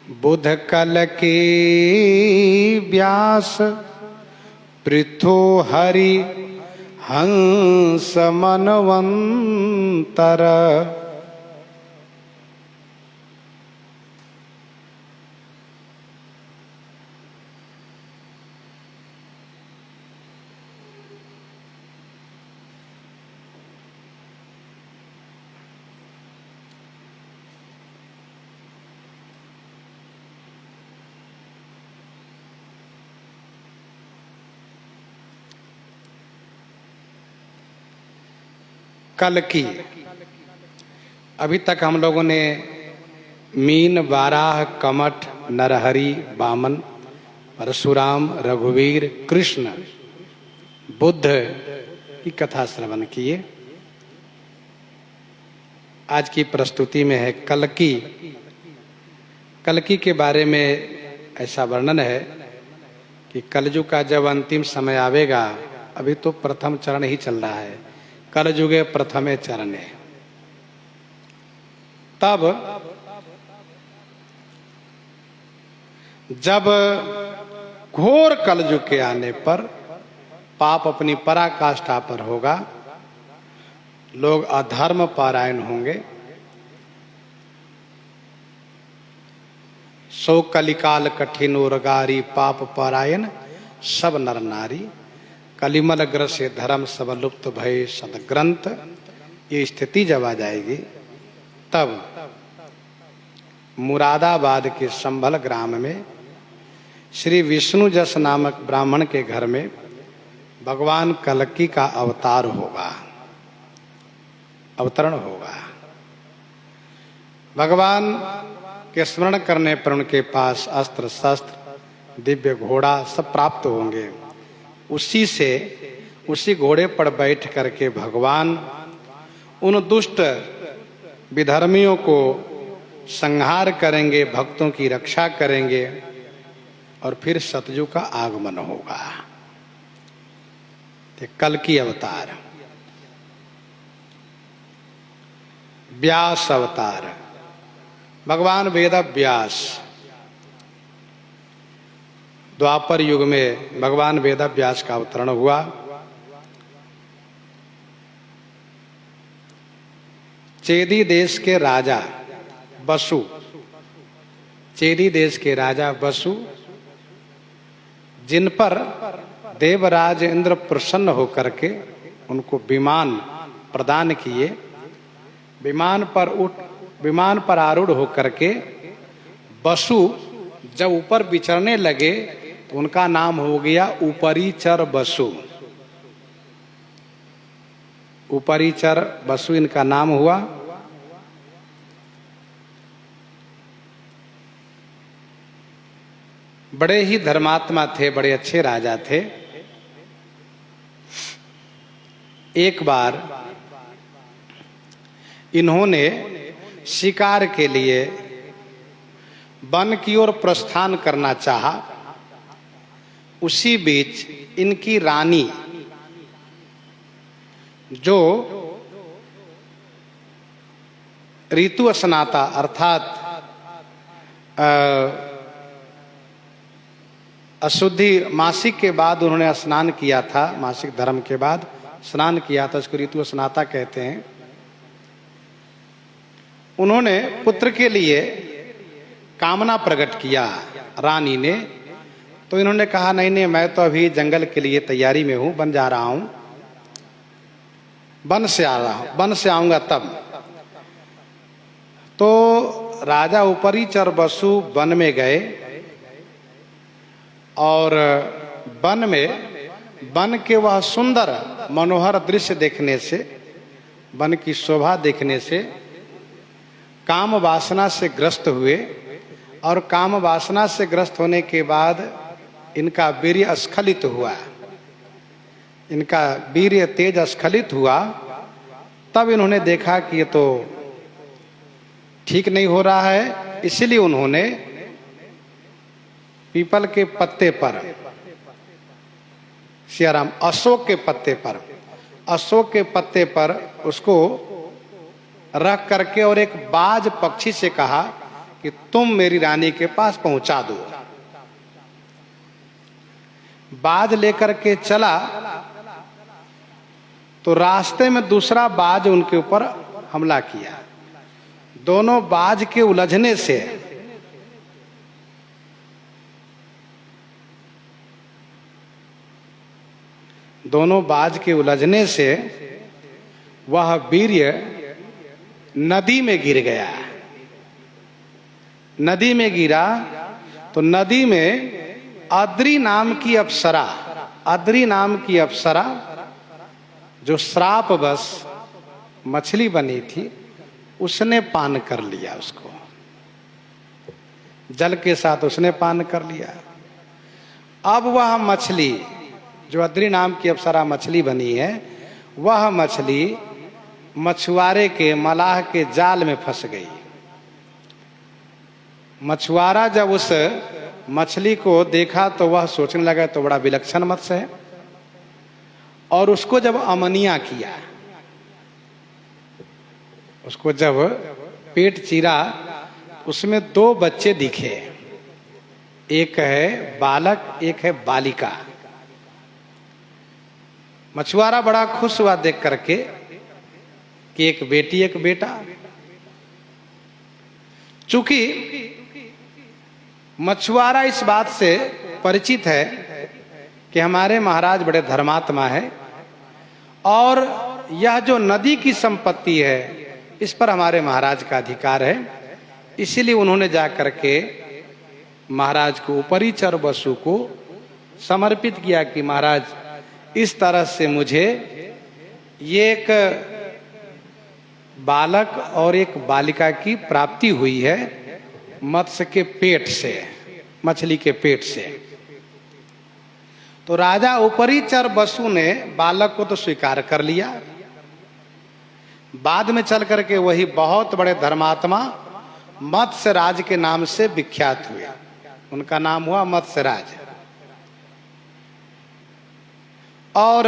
बुध कल की व्यास पृथु हरि हंस मनवंतर। कल की अभी तक हम लोगों ने मीन, वाराह, कमठ, नरहरि, वामन, परशुराम, रघुवीर, कृष्ण, बुद्ध की कथा श्रवण किए। आज की प्रस्तुति में है कल्कि। कल्कि के बारे में ऐसा वर्णन है कि कलयुग का जब अंतिम समय आवेगा, अभी तो प्रथम चरण ही चल रहा है, कलयुगे प्रथमे चरणे, तब जब घोर कलयुग के आने पर पाप अपनी पराकाष्ठा पर होगा, लोग अधर्म परायण होंगे, सो कलिकाल कठिन उर्गारी पाप परायण सब नर नारी, कलिमल ग्रह से धर्म सब लुप्त भय सदग्रंथ। ये स्थिति जब आ जाएगी, तब मुरादाबाद के संभल ग्राम में श्री विष्णु जस नामक ब्राह्मण के घर में भगवान कल्कि का अवतार होगा, अवतरण होगा। भगवान के स्मरण करने पर उनके पास अस्त्र शस्त्र, दिव्य घोड़ा सब प्राप्त होंगे। उसी घोड़े पर बैठ करके भगवान उन दुष्ट विधर्मियों को संहार करेंगे, भक्तों की रक्षा करेंगे और फिर सतयुग का आगमन होगा। कल्कि अवतार, व्यास अवतार, भगवान वेद व्यास। द्वापर युग में भगवान वेद व्यास का अवतरण हुआ। चेदी देश के राजा बसु, चेदी देश के राजा बसु, जिन पर देवराज इंद्र प्रसन्न होकर के उनको विमान प्रदान किए, विमान पर आरूढ़ होकर के बसु जब ऊपर विचरने लगे तो उनका नाम हो गया ऊपरीचर बसु। ऊपरीचर बसु इनका नाम हुआ। बड़े ही धर्मात्मा थे, बड़े अच्छे राजा थे। एक बार इन्होंने शिकार के लिए वन की ओर प्रस्थान करना चाहा। उसी बीच इनकी रानी, जो ऋतु स्नाता अर्थात अशुद्धि मासिक के बाद उन्होंने स्नान किया था, मासिक धर्म के बाद स्नान किया था, उसको ऋतु स्नाता कहते हैं। उन्होंने पुत्र के लिए कामना प्रकट किया रानी ने। तो इन्होंने कहा नहीं नहीं, मैं तो अभी जंगल के लिए तैयारी में हूं, वन जा रहा हूं, वन से आ रहा हूं, वन से आऊंगा तब। तो राजा ऊपरीचर बसु वन में गए और वन के वह सुंदर मनोहर दृश्य देखने से, वन की शोभा देखने से काम वासना से ग्रस्त हुए। और काम वासना से ग्रस्त होने के बाद इनका वीर्य स्खलित हुआ, इनका वीर्य तेज स्खलित हुआ। तब इन्होंने देखा कि ये तो ठीक नहीं हो रहा है, इसलिए उन्होंने पीपल के पत्ते पर, सियाराम, अशोक के पत्ते पर, अशोक के पत्ते पर उसको रख करके और एक बाज पक्षी से कहा कि तुम मेरी रानी के पास पहुंचा दो। बाज लेकर के चला तो रास्ते में दूसरा बाज उनके ऊपर हमला किया। दोनों बाज के उलझने से वह वीर्य नदी में गिर गया। नदी में गिरा तो नदी में अद्री नाम की अप्सरा जो श्रापवश मछली बनी थी, उसने पान कर लिया। उसको जल के साथ उसने पान कर लिया। अब वह मछली जो अद्री नाम की अप्सरा मछली बनी है, वह मछली मछुआरे के, मलाह के जाल में फंस गई। मछुआरा जब उस मछली को देखा तो वह सोचने लगा तो बड़ा विलक्षण मत्स्य है, और उसको जब अमनिया किया, उसको जब पेट चीरा, उसमें 2 बच्चे दिखे। एक है बालक, एक है बालिका। मछुआरा बड़ा खुश हुआ देख करके कि एक बेटी एक बेटा। चूंकि मछुआरा इस बात से परिचित है कि हमारे महाराज बड़े धर्मात्मा है, और यह जो नदी की संपत्ति है इस पर हमारे महाराज का अधिकार है, इसीलिए उन्होंने जाकर के महाराज को, उपरीचर वसु को समर्पित किया कि महाराज इस तरह से मुझे ये एक बालक और एक बालिका की प्राप्ति हुई है मत्स्य के पेट से, मछली के पेट से। तो राजा उपरीचर वसु ने बालक को तो स्वीकार कर लिया। बाद में चल करके वही बहुत बड़े धर्मात्मा मत्स्यराज के नाम से विख्यात हुए। उनका नाम हुआ मत्स्यराज। और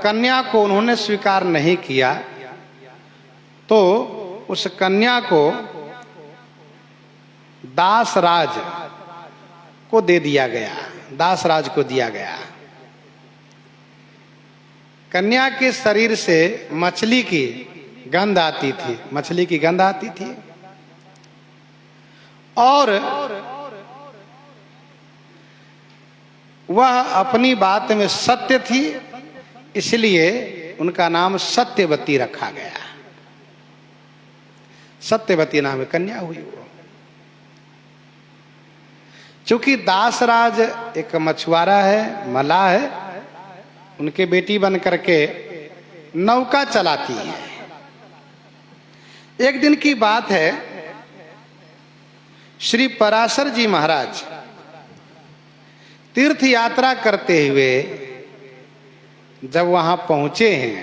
कन्या को उन्होंने स्वीकार नहीं किया, तो उस कन्या को दासराज को दे दिया गया, दासराज को दिया गया। कन्या के शरीर से मछली की गंध आती थी, मछली की गंध आती थी, और वह अपनी बात में सत्य थी, इसलिए उनका नाम सत्यवती रखा गया। सत्यवती नाम कन्या हुई वो। चूंकि दासराज एक मछुआरा है, मलाह है, उनके बेटी बन करके नौका चलाती है। एक दिन की बात है, श्री पराशर जी महाराज तीर्थ यात्रा करते हुए जब वहां पहुंचे हैं,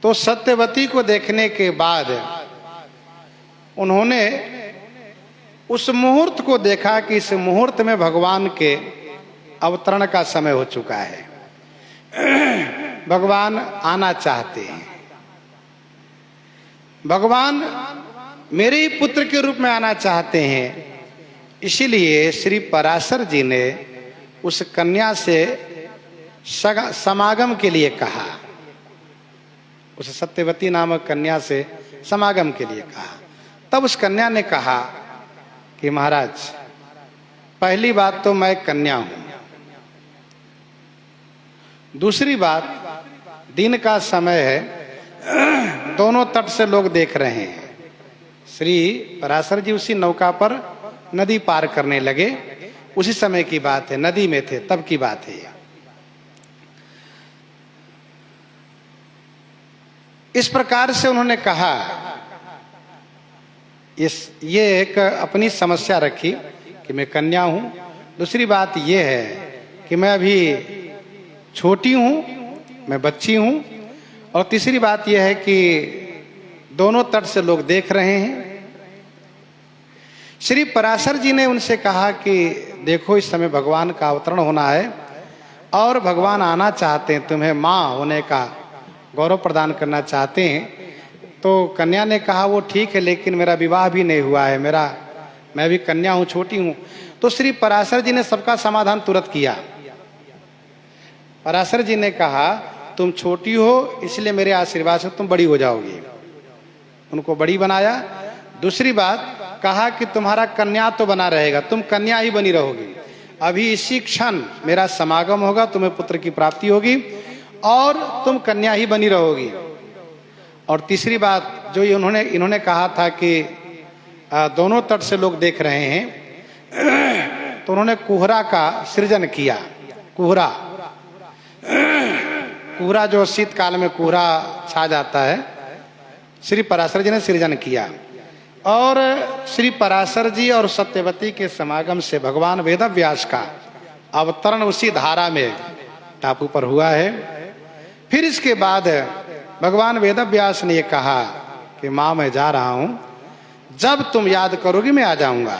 तो सत्यवती को देखने के बाद उन्होंने उस मुहूर्त को देखा कि इस मुहूर्त में भगवान के अवतरण का समय हो चुका है, भगवान आना चाहते हैं, भगवान मेरे ही पुत्र के रूप में आना चाहते हैं। इसीलिए श्री पराशर जी ने उस कन्या से समागम के लिए कहा, उस सत्यवती नामक कन्या से समागम के लिए कहा। तब उस कन्या ने कहा कि महाराज, पहली बात तो मैं कन्या हूं, दूसरी बात दिन का समय है, दोनों तट से लोग देख रहे हैं। श्री पराशर जी उसी नौका पर नदी पार करने लगे, उसी समय की बात है, नदी में थे तब की बात है। इस प्रकार से उन्होंने कहा, ये एक अपनी समस्या रखी कि मैं कन्या हूं, दूसरी बात यह है कि मैं अभी छोटी हूं, मैं बच्ची हूं, और तीसरी बात यह है कि दोनों तट से लोग देख रहे हैं। श्री पराशर जी ने उनसे कहा कि देखो, इस समय भगवान का अवतरण होना है और भगवान आना चाहते हैं, तुम्हें माँ होने का गौरव प्रदान करना चाहते हैं, तो कन्या ने कहा वो ठीक है, लेकिन मेरा विवाह भी नहीं हुआ है, मैं भी कन्या हूं, छोटी हूं। तो श्री पराशर जी ने सबका समाधान तुरंत किया। पराशर जी ने कहा तुम छोटी हो इसलिए मेरे आशीर्वाद से तुम बड़ी हो जाओगी, उनको बड़ी बनाया। दूसरी बात कहा कि तुम्हारा कन्या तो बना रहेगा, तुम कन्या ही बनी रहोगी, अभी इसी क्षण मेरा समागम होगा, तुम्हें पुत्र की प्राप्ति होगी और तुम कन्या ही बनी रहोगी। और तीसरी बात जो इन्होंने कहा था कि दोनों तट से लोग देख रहे हैं, तो उन्होंने कुहरा का सृजन किया। कुहरा जो शीतकाल में कुहरा छा जाता है, श्री पराशर जी ने सृजन किया। और श्री पराशर जी और सत्यवती के समागम से भगवान वेदव्यास का अवतरण उसी धारा में टापू पर हुआ है। फिर इसके बाद भगवान वेदव्यास ने ये कहा कि माँ मैं जा रहा हूं, जब तुम याद करोगी मैं आ जाऊंगा।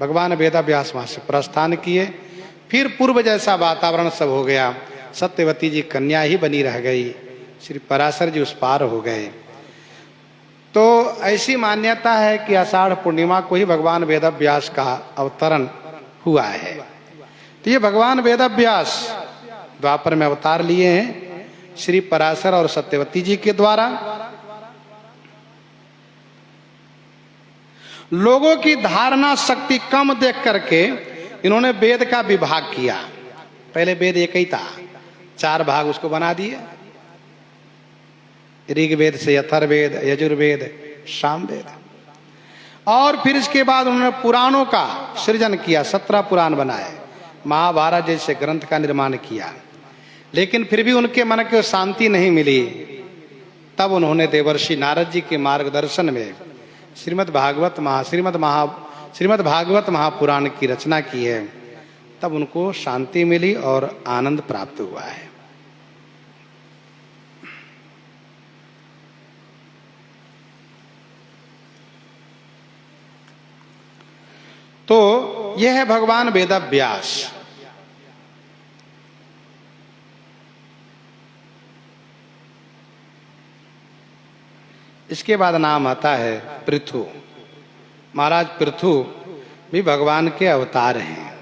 भगवान वेदव्यास वहां से प्रस्थान किए। फिर पूर्व जैसा वातावरण सब हो गया, सत्यवती जी कन्या ही बनी रह गई, श्री पराशर जी उस पार हो गए। तो ऐसी मान्यता है कि आषाढ़ पूर्णिमा को ही भगवान वेदव्यास का अवतरण हुआ है। तो ये भगवान वेदव्यास द्वापर में अवतार लिए हैं श्री पराशर और सत्यवती जी के द्वारा। लोगों की धारणा शक्ति कम देख करके इन्होंने वेद का विभाग किया। पहले वेद एक ही था, 4 भाग उसको बना दिए, ऋग्वेद से अथर्ववेद, यजुर्वेद, सामवेद। और फिर इसके बाद उन्होंने पुराणों का सृजन किया, 17 पुराण बनाए, महाभारत जैसे ग्रंथ का निर्माण किया। लेकिन फिर भी उनके मन को शांति नहीं मिली। तब उन्होंने देवर्षि नारद जी के मार्गदर्शन में श्रीमद् भागवत महापुराण की रचना की है। तब उनको शांति मिली और आनंद प्राप्त हुआ है। तो यह है भगवान वेदव्यास। इसके बाद नाम आता है पृथु। महाराज पृथु भी भगवान के अवतार हैं।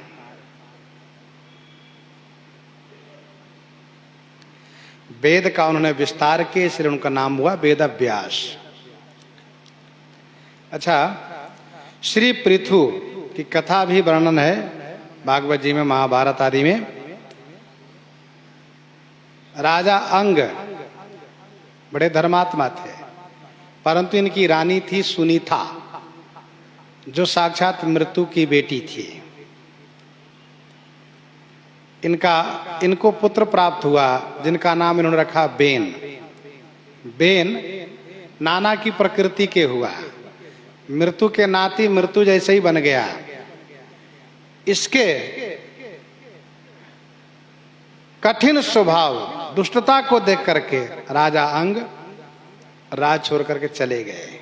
वेद का उन्होंने विस्तार किया, इसलिए उनका नाम हुआ वेदव्यास। अच्छा, श्री पृथु की कथा भी वर्णन है भागवत जी में, महाभारत आदि में। राजा अंग बड़े धर्मात्मा थे, परंतु इनकी रानी थी सुनीता, जो साक्षात मृत्यु की बेटी थी। इनको पुत्र प्राप्त हुआ जिनका नाम इन्होंने रखा बेन। बेन नाना की प्रकृति के हुआ, मृत्यु के नाती मृत्यु जैसे ही बन गया। इसके कठिन स्वभाव, दुष्टता को देख करके राजा अंग राज छोड़ करके चले गए।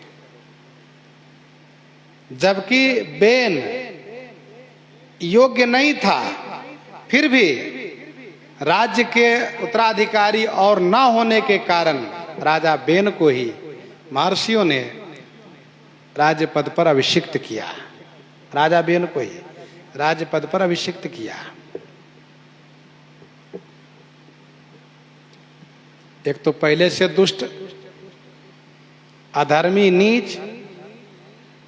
जबकि बेन योग्य नहीं था, फिर भी राज्य के उत्तराधिकारी और न होने के कारण राजा बेन को ही महर्षियों ने राज्य पद पर अभिषिक्त किया। राजा बेन को ही राज्य पद पर अभिषिक्त किया। एक तो पहले से दुष्ट, अधर्मी, नीच,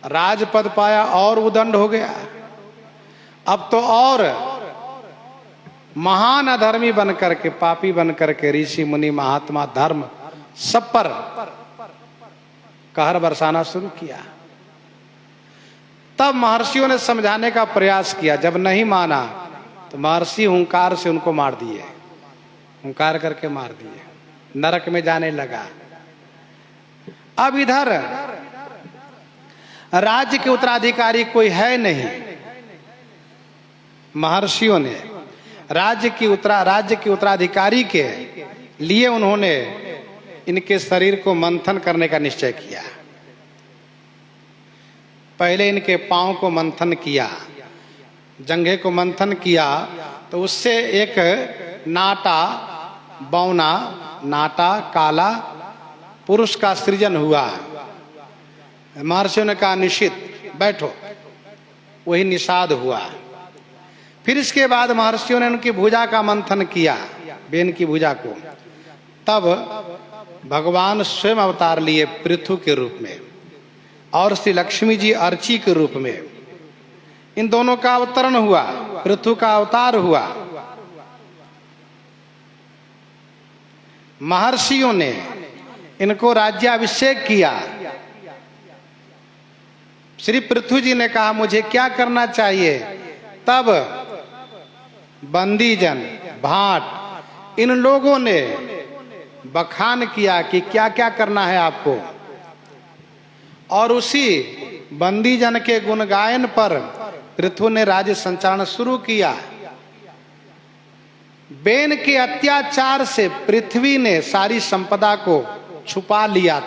राजपद पाया और उदंड हो गया। अब तो और महान अधर्मी बन करके, पापी बन करके ऋषि मुनि महात्मा धर्म सब पर कहर बरसाना शुरू किया। तब महर्षियों ने समझाने का प्रयास किया। जब नहीं माना तो महर्षि हुंकार से उनको मार दिए, हुंकार करके मार दिए, नरक में जाने लगा। अब इधर राज्य के उत्तराधिकारी कोई है नहीं। महर्षियों ने राज्य के उत्तराधिकारी के लिए उन्होंने इनके शरीर को मंथन करने का निश्चय किया। पहले इनके पांव को मंथन किया, जंघे को मंथन किया, तो उससे एक नाटा, बौना, नाटा, काला पुरुष का सृजन हुआ। महर्षियों ने कहा निषिद्ध, बैठो, वही निषाद हुआ। फिर इसके बाद महर्षियों ने उनकी भुजा का मंथन किया, बेन की भुजा को। तब भगवान स्वयं अवतार लिए पृथु के रूप में और श्री लक्ष्मी जी अर्ची के रूप में। इन दोनों का अवतरण हुआ, पृथु का अवतार हुआ। महर्षियों ने इनको राज्याभिषेक किया। श्री पृथु जी ने कहा मुझे क्या करना चाहिए। तब बंदीजन, भाट, इन लोगों ने बखान किया कि क्या क्या करना है आपको। और उसी बंदीजन के गुणगायन पर पृथु ने राज्य संचालन शुरू किया। बेन के अत्याचार से पृथ्वी ने सारी संपदा को छुपा लिया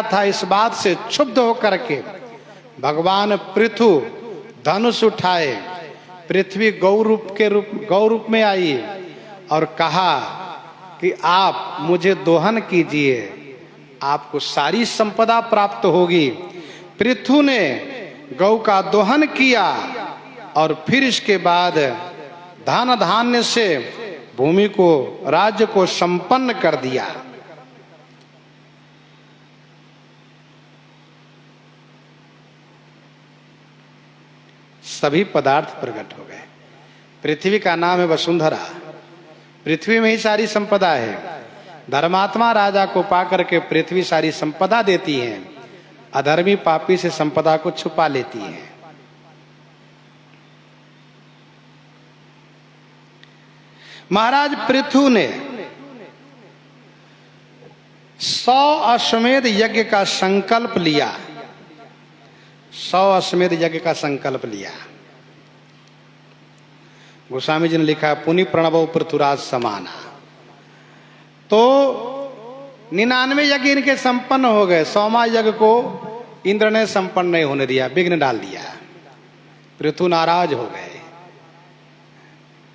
था। इस बात से क्षुब्ध होकर के भगवान पृथु धनुष उठाए, पृथ्वी गौ रूप में आई और कहा कि आप मुझे दोहन कीजिए, आपको सारी संपदा प्राप्त होगी। पृथु ने गौ का दोहन किया और फिर इसके बाद धन धान्य से भूमि को, राज्य को संपन्न कर दिया। सभी पदार्थ प्रकट हो गए। पृथ्वी का नाम है वसुंधरा, पृथ्वी में ही सारी संपदा है। धर्मात्मा राजा को पाकर के पृथ्वी सारी संपदा देती है, अधर्मी पापी से संपदा को छुपा लेती है। महाराज पृथु ने 100 अश्वमेध यज्ञ का संकल्प लिया। 100 अश्वमेध यज्ञ का संकल्प लिया। गोस्वामी जी ने लिखा पुनि प्रणव पृथुराज समाना। तो 99 यज्ञ इनके संपन्न हो गए। 100वां यज्ञ को इंद्र ने संपन्न नहीं होने दिया, विघ्न डाल दिया। पृथु नाराज हो गए।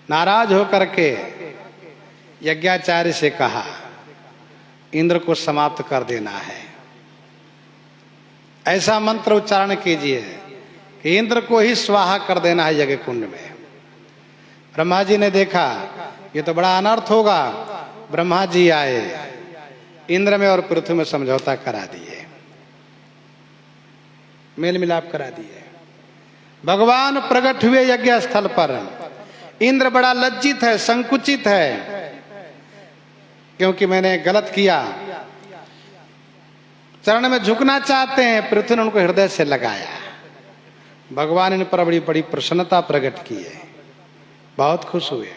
नाराज होकर के यज्ञाचार्य से कहा इंद्र को समाप्त कर देना है। ऐसा मंत्र उच्चारण कीजिए कि इंद्र को ही स्वाहा कर देना है यज्ञ कुंड में। ब्रह्मा जी ने देखा ये तो बड़ा अनर्थ होगा। ब्रह्मा जी आए, इंद्र में और पृथ्वी में समझौता करा दिए, मेल मिलाप करा दिए। भगवान प्रकट हुए यज्ञ स्थल पर। इंद्र बड़ा लज्जित है, संकुचित है, क्योंकि मैंने गलत किया। चरण में झुकना चाहते हैं, पृथ्वी ने उनको हृदय से लगाया। भगवान इन पर बड़ी बड़ी प्रसन्नता प्रकट की है, बहुत खुश हुए।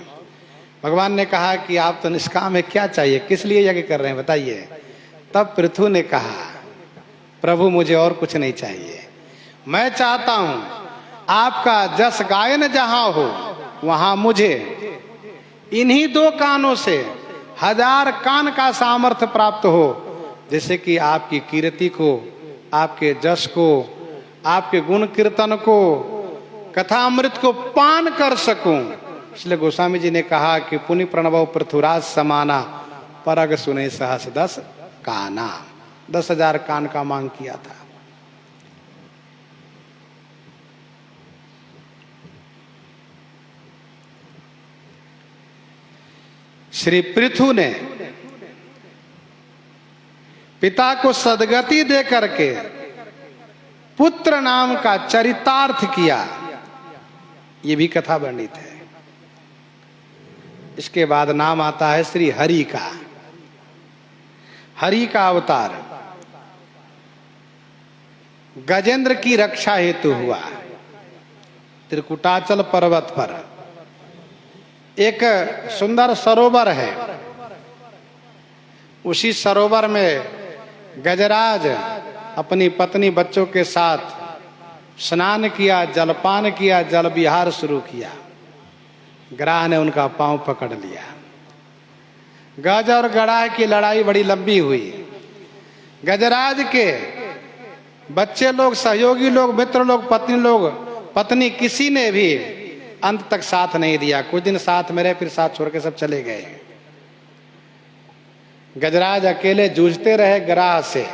भगवान ने कहा कि आप तो निष्काम है, क्या चाहिए, किस लिए यज्ञ कर रहे हैं बताइए। तब पृथु ने कहा प्रभु मुझे और कुछ नहीं चाहिए, मैं चाहता हूं आपका जस गायन जहां हो वहां मुझे इन्हीं 2 कानों से 1000 कान का सामर्थ्य प्राप्त हो, जैसे कि आपकी कीर्ति को, आपके जस को, आपके गुण कीर्तन को, कथा अमृत को पान कर सकूं। इसलिए गोस्वामी जी ने कहा कि पुनि प्रणव पृथुराज समाना, परग सुने सहस 10 काना। 10,000 कान का मांग किया था। श्री पृथु ने पिता को सदगति दे करके पुत्र नाम का चरितार्थ किया। ये भी कथा वर्णित है। इसके बाद नाम आता है श्री हरि का। हरि का अवतार गजेंद्र की रक्षा हेतु हुआ। त्रिकुटाचल पर्वत पर एक सुंदर सरोवर है। उसी सरोवर में गजराज अपनी पत्नी बच्चों के साथ स्नान किया, जलपान किया, जल विहार शुरू किया। ग्राह ने उनका पांव पकड़ लिया। गज और गड़ाह की लड़ाई बड़ी लंबी हुई। गजराज के बच्चे लोग, सहयोगी लोग, मित्र लोग, पत्नी किसी ने भी अंत तक साथ नहीं दिया। कुछ दिन साथ में रहे, फिर साथ छोड़ के सब चले गए। गजराज अकेले जूझते रहे ग्राह से।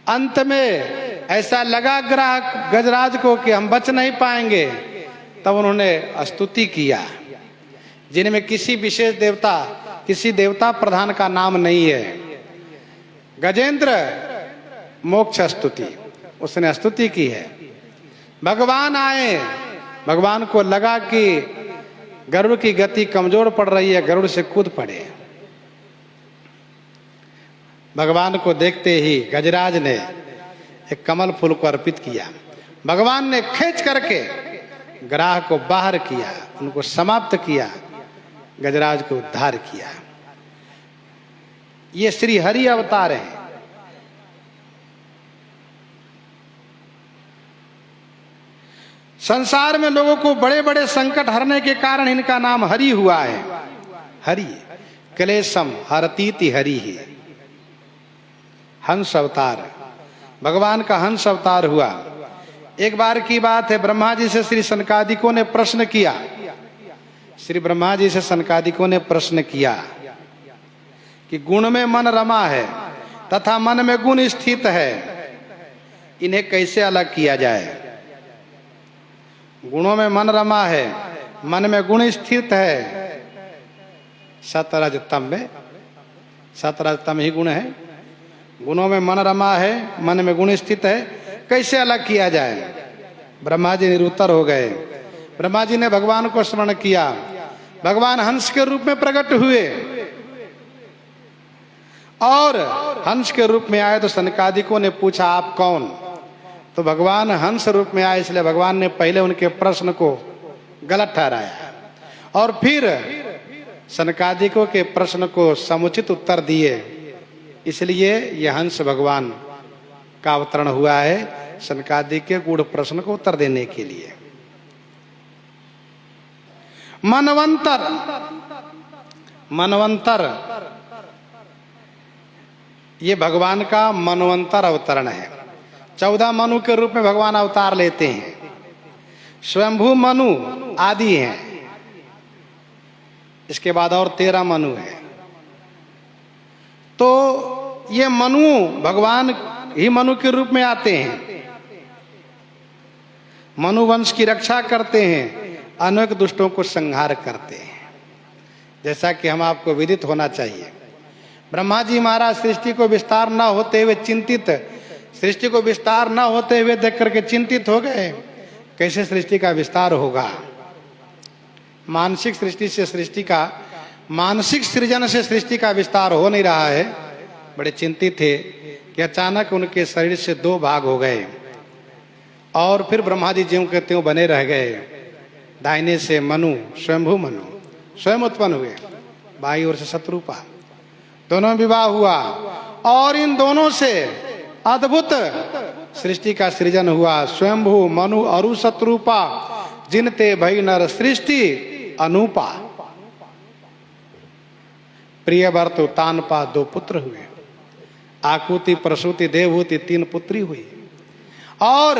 अंत में ऐसा लगा ग्राह गजराज को कि हम बच नहीं पाएंगे। तब उन्होंने स्तुति किया, जिनमें किसी विशेष देवता, किसी देवता प्रधान का नाम नहीं है। गजेंद्र मोक्ष स्तुति, उसने स्तुति की है। भगवान आए, भगवान को लगा कि गरुड़ की गति कमजोर पड़ रही है, गरुड़ से कूद पड़े। भगवान को देखते ही गजराज ने एक कमल फूल को अर्पित किया। भगवान ने खींच करके ग्राह को बाहर किया, उनको समाप्त किया, गजराज को उद्धार किया। ये श्री हरि अवतार हैं। संसार में लोगों को बड़े बड़े संकट हरने के कारण इनका नाम हरि हुआ है। हरि क्लेशम हरतीति हरि ही। हंस अवतार, भगवान का हंस अवतार हुआ। एक बार की बात है, ब्रह्मा जी से श्री सनकादिकों ने प्रश्न किया। श्री ब्रह्मा जी से सनकादिकों ने प्रश्न किया कि गुण में मन रमा है तथा मन में गुण स्थित है, इन्हें कैसे अलग किया जाए। गुणों में मन रमा है, मन में गुण स्थित है। सतरजतम में, सतरजतम ही गुण है। गुणों में मन रमा है, मन में गुण स्थित है, कैसे अलग किया जाए। ब्रह्मा जी निरुत्तर हो गए। ब्रह्मा जी ने भगवान को स्मरण किया। भगवान हंस के रूप में प्रकट हुए और हंस के रूप में आए तो सनकादिकों ने पूछा आप कौन। तो भगवान हंस रूप में आए, इसलिए भगवान ने पहले उनके प्रश्न को गलत ठहराया और फिर सनकादिकों के प्रश्न को समुचित उत्तर दिए। इसलिए यह हंस भगवान का अवतरण हुआ है, सनकादिक के गूढ़ प्रश्न को उत्तर देने के लिए। मनवंतर, मनवंतर ये भगवान का मनवंतर अवतरण है। 14 मनु के रूप में भगवान अवतार लेते हैं। स्वयंभू मनु आदि हैं, इसके बाद और 13 मनु हैं। तो ये मनु भगवान ही मनु के रूप में आते हैं। मनु वंश की रक्षा करते हैं, अनेक दुष्टों को संहार करते हैं, जैसा कि हम आपको विदित होना चाहिए। ब्रह्मा जी महाराज सृष्टि को विस्तार न होते हुए चिंतित, सृष्टि को विस्तार न होते हुए देख करके चिंतित हो गए, कैसे सृष्टि का विस्तार होगा। मानसिक सृष्टि से सृष्टि का, मानसिक सृजन से सृष्टि का विस्तार हो नहीं रहा है। बड़े चिंतित थे कि अचानक उनके शरीर से 2 भाग हो गए और फिर ब्रह्मा जी ज्यों के त्यों बने रह गए। दाहिने से मनु, स्वयंभू मनु स्वयं उत्पन्न हुए, बाईं ओर से शत्रुपा, दोनों विवाह हुआ और इन दोनों से अद्भुत सृष्टि का सृजन हुआ। स्वयंभू मनु अरु शत्रुपा, जिनते भई नर सृष्टि अनूपा। प्रिय भरत तानपा 2 पुत्र हुए, आकुति प्रसूति देवहूति 3 पुत्री हुई। और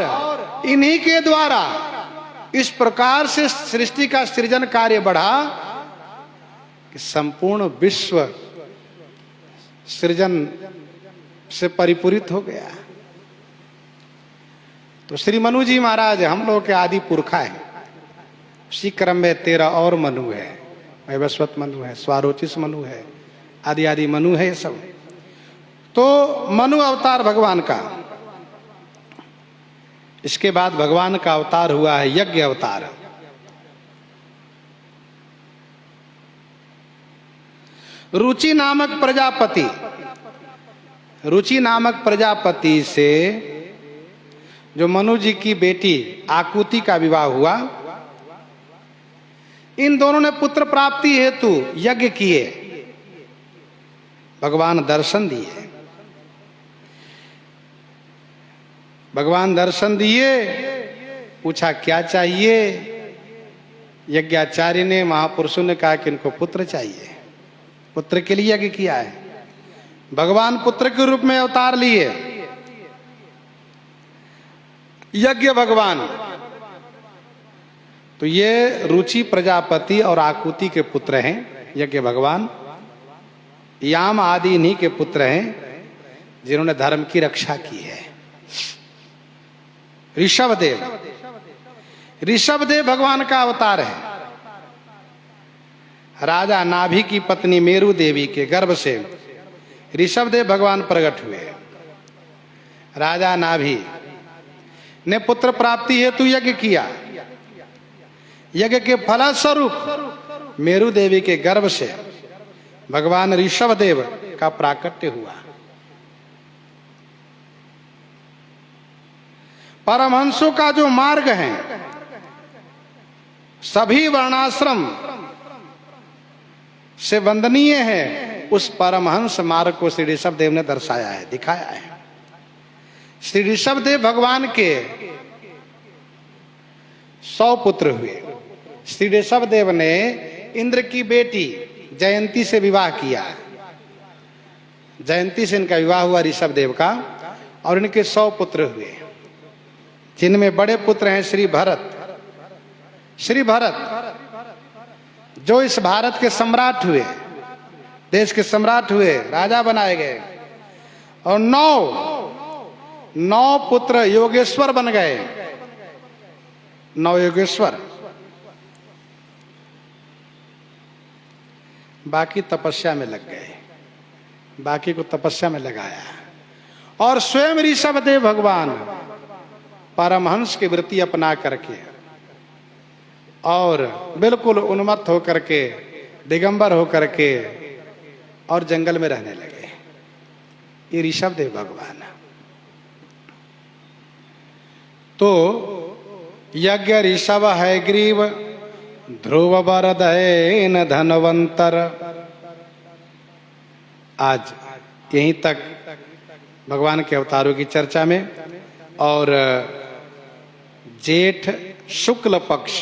इन्हीं के द्वारा इस प्रकार से सृष्टि का सृजन कार्य बढ़ा कि संपूर्ण विश्व सृजन से परिपूरित हो गया। तो श्री मनु जी महाराज हम लोग के आदि पुरखा है। उसी क्रम में 13 और मनु है, वैवस्वत मनु है, स्वारोचिस मनु है, आदि आदि मनु है ये सब। तो मनु अवतार भगवान का। इसके बाद भगवान का अवतार हुआ है यज्ञ अवतार। रुचि नामक प्रजापति, रुचि नामक प्रजापति से जो मनु जी की बेटी आकुति का विवाह हुआ, इन दोनों ने पुत्र प्राप्ति हेतु यज्ञ किए, भगवान दर्शन दिए। भगवान दर्शन दिए, पूछा क्या चाहिए। यज्ञाचार्य ने, महापुरुषों ने कहा कि इनको पुत्र चाहिए। पुत्र के लिए यज्ञ किया है। भगवान पुत्र के रूप में अवतार लिए। यज्ञ भगवान। तो ये रुचि प्रजापति और आकुति के पुत्र हैं यज्ञ भगवान। याम आदि इन्हीं के पुत्र हैं जिन्होंने धर्म की रक्षा की है। ऋषभदेव, ऋषभदेव भगवान का अवतार है। राजा नाभि की पत्नी मेरु देवी के गर्भ से ऋषभदेव भगवान प्रकट हुए। राजा नाभि ने पुत्र प्राप्ति हेतु यज्ञ किया। यज्ञ के फलस्वरूप मेरु देवी के गर्भ से भगवान ऋषभदेव का प्राकट्य हुआ। परमहंसों का जो मार्ग है, सभी वर्णाश्रम से वंदनीय है, उस परमहंस मार्ग को श्री ऋषभदेव ने दर्शाया है, दिखाया है। श्री ऋषभदेव भगवान के 100 पुत्र हुए। श्री ऋषभदेव ने इंद्र की बेटी जयंती से विवाह किया। जयंती से इनका विवाह हुआ ऋषभदेव का, और इनके 100 पुत्र हुए, जिनमें बड़े पुत्र हैं श्री भरत। श्री भरत जो इस भारत के सम्राट हुए, देश के सम्राट हुए, राजा बनाए गए, और 9 पुत्र योगेश्वर बन गए। 9 योगेश्वर, बाकी तपस्या में लग गए, बाकी को तपस्या में लगाया। और स्वयं ऋषभदेव भगवान परमहंस की वृत्ति अपना करके और बिल्कुल उन्मत्त होकर के, दिगंबर होकर के, और जंगल में रहने लगे। ये ऋषभदेव भगवान। तो यज्ञ ऋषभ है ग्रीव, ध्रुव वरदयन धनवंतर। आज यहीं तक भगवान के अवतारों की चर्चा में। और जेठ शुक्ल पक्ष